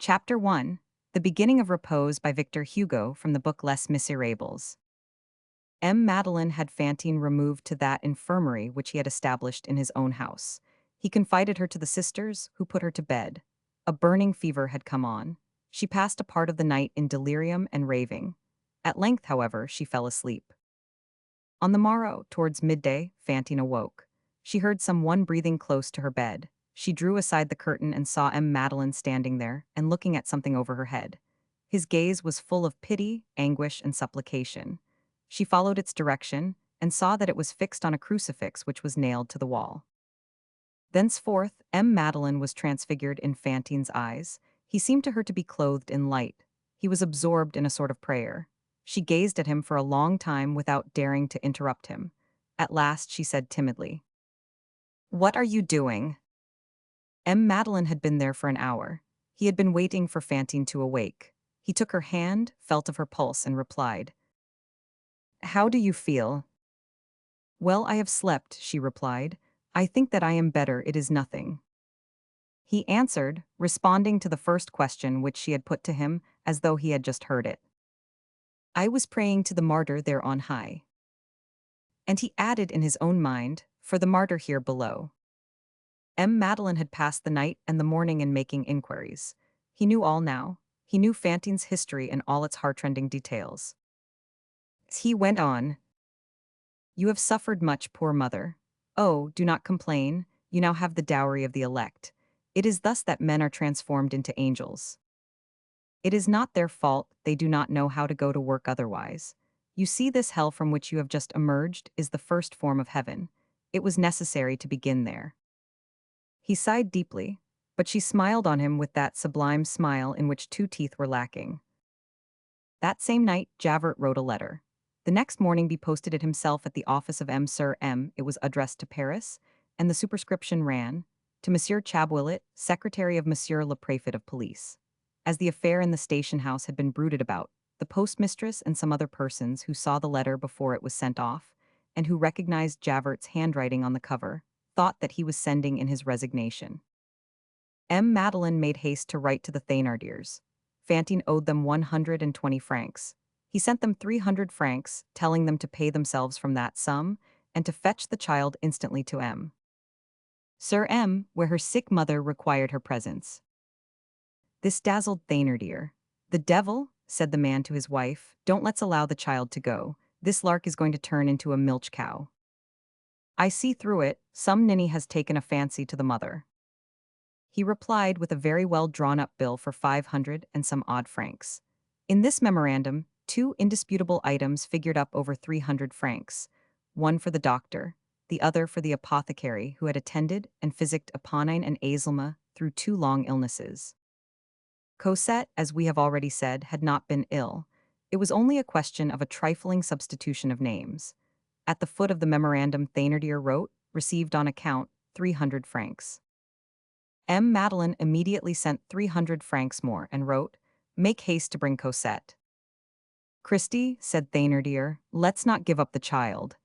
Chapter 1. The Beginning of Repose by Victor Hugo from the book Les Misérables. M. Madeleine had Fantine removed to that infirmary which he had established in his own house. He confided her to the sisters, who put her to bed. A burning fever had come on. She passed a part of the night in delirium and raving. At length, however, she fell asleep. On the morrow, towards midday, Fantine awoke. She heard some one breathing close to her bed. She drew aside the curtain and saw M. Madeleine standing there and looking at something over her head. His gaze was full of pity, anguish, and supplication. She followed its direction and saw that it was fixed on a crucifix which was nailed to the wall. Thenceforth, M. Madeleine was transfigured in Fantine's eyes. He seemed to her to be clothed in light. He was absorbed in a sort of prayer. She gazed at him for a long time without daring to interrupt him. At last she said timidly, "What are you doing?" M. Madeleine had been there for an hour. He had been waiting for Fantine to awake. He took her hand, felt of her pulse, and replied, "How do you feel?" "Well, I have slept," she replied. "I think that I am better, it is nothing." He answered, responding to the first question which she had put to him, as though he had just heard it. "I was praying to the martyr there on high." And he added in his own mind, "For the martyr here below." M. Madeleine had passed the night and the morning in making inquiries. He knew all now. He knew Fantine's history in all its heartrending details. He went on, "You have suffered much, poor mother. Oh, do not complain, you now have the dowry of the elect. It is thus that men are transformed into angels. It is not their fault, they do not know how to go to work otherwise. You see, this hell from which you have just emerged is the first form of heaven. It was necessary to begin there." He sighed deeply, but she smiled on him with that sublime smile in which two teeth were lacking. That same night, Javert wrote a letter. The next morning he posted it himself at the office of M. Sir M. It was addressed to Paris, and the superscription ran, "To Monsieur Chabouillet, Secretary of Monsieur le Préfet of Police." As the affair in the station house had been brooded about, the postmistress and some other persons who saw the letter before it was sent off, and who recognized Javert's handwriting on the cover, thought that he was sending in his resignation. M. Madeleine made haste to write to the Thénardiers. Fantine owed them 120 francs. He sent them 300 francs, telling them to pay themselves from that sum, and to fetch the child instantly to M. Sir M., where her sick mother required her presence. This dazzled Thénardier. "The devil," said the man to his wife, "don't let's allow the child to go. This lark is going to turn into a milch cow. I see through it, some ninny has taken a fancy to the mother." He replied with a very well drawn-up bill for 500 and some odd francs. In this memorandum, two indisputable items figured up over 300 francs, one for the doctor, the other for the apothecary who had attended and physicked Eponine and Azelma through 2 long illnesses. Cosette, as we have already said, had not been ill. It was only a question of a trifling substitution of names. At the foot of the memorandum Thénardier wrote, "Received on account, 300 francs." M. Madeleine immediately sent 300 francs more and wrote, "Make haste to bring Cosette." "Christie," said Thénardier, "let's not give up the child."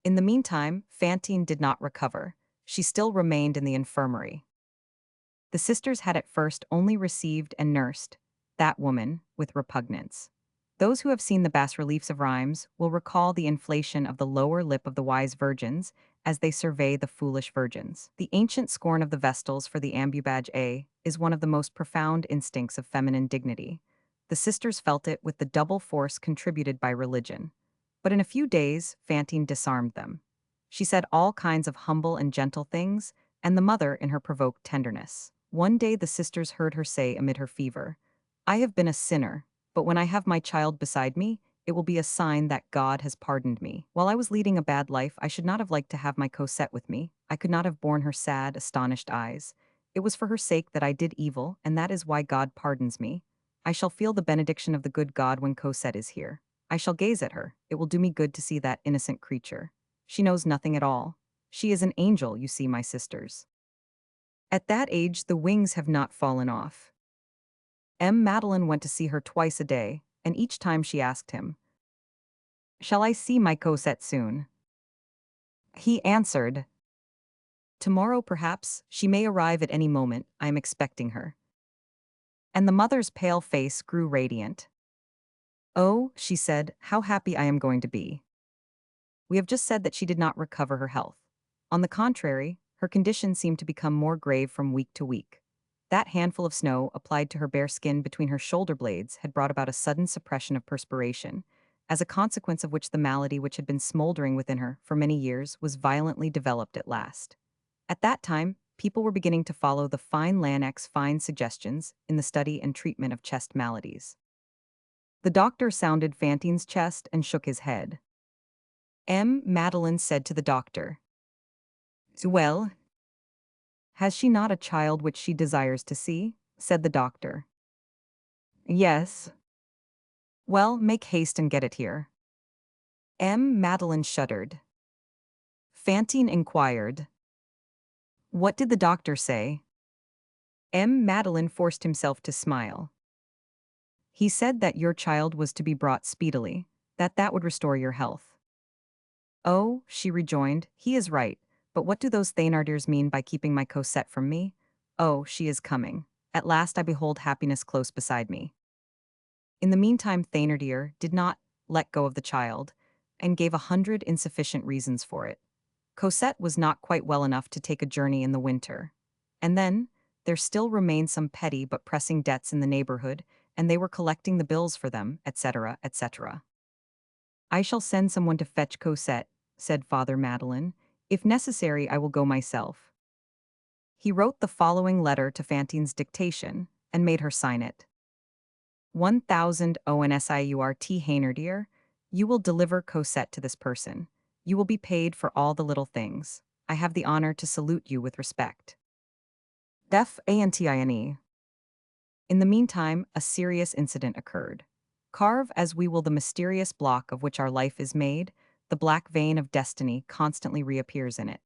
In the meantime, Fantine did not recover. She still remained in the infirmary. The sisters had at first only received and nursed that woman with repugnance. Those who have seen the bas-reliefs of Rheims will recall the inflation of the lower lip of the wise virgins as they survey the foolish virgins. The ancient scorn of the Vestals for the ambubage A is one of the most profound instincts of feminine dignity. The sisters felt it with the double force contributed by religion. But in a few days, Fantine disarmed them. She said all kinds of humble and gentle things, and the mother in her provoked tenderness. One day the sisters heard her say amid her fever, "I have been a sinner, but when I have my child beside me, it will be a sign that God has pardoned me. While I was leading a bad life, I should not have liked to have my Cosette with me. I could not have borne her sad, astonished eyes. It was for her sake that I did evil, and that is why God pardons me. I shall feel the benediction of the good God when Cosette is here. I shall gaze at her. It will do me good to see that innocent creature. She knows nothing at all. She is an angel, you see, my sisters." At that age, the wings have not fallen off. M. Madeleine went to see her twice a day, and each time she asked him, "Shall I see my Cosette soon?" He answered, "Tomorrow, perhaps. She may arrive at any moment. I am expecting her." and the mother's pale face grew radiant. "Oh," she said, "how happy I am going to be." We have just said that she did not recover her health. On the contrary, her condition seemed to become more grave from week to week. That handful of snow applied to her bare skin between her shoulder blades had brought about a sudden suppression of perspiration, as a consequence of which the malady which had been smoldering within her for many years was violently developed at last. At that time, people were beginning to follow the fine Lanek's fine suggestions in the study and treatment of chest maladies. The doctor sounded Fantine's chest and shook his head. Madeline said to the doctor, "Well, has she not a child which she desires to see?" said the doctor. "Yes." "Well, make haste and get it here." Madeline shuddered. Fantine inquired, "What did the doctor say?" Madeline forced himself to smile. "He said that your child was to be brought speedily, that would restore your health." "Oh," she rejoined, "he is right, but what do those Thénardiers mean by keeping my Cosette from me? Oh, she is coming. At last I behold happiness close beside me." In the meantime Thénardier did not let go of the child, and gave 100 insufficient reasons for it. Cosette was not quite well enough to take a journey in the winter. And then, there still remained some petty but pressing debts in the neighborhood, and they were collecting the bills for them, etc., etc. "I shall send someone to fetch Cosette," said Father Madeleine. "If necessary, I will go myself." He wrote the following letter to Fantine's dictation, and made her sign it. 1000 ONSIURT Thénardier, you will deliver Cosette to this person. You will be paid for all the little things. I have the honor to salute you with respect. Fantine. In the meantime, a serious incident occurred. Carve as we will the mysterious block of which our life is made, the black vein of destiny constantly reappears in it.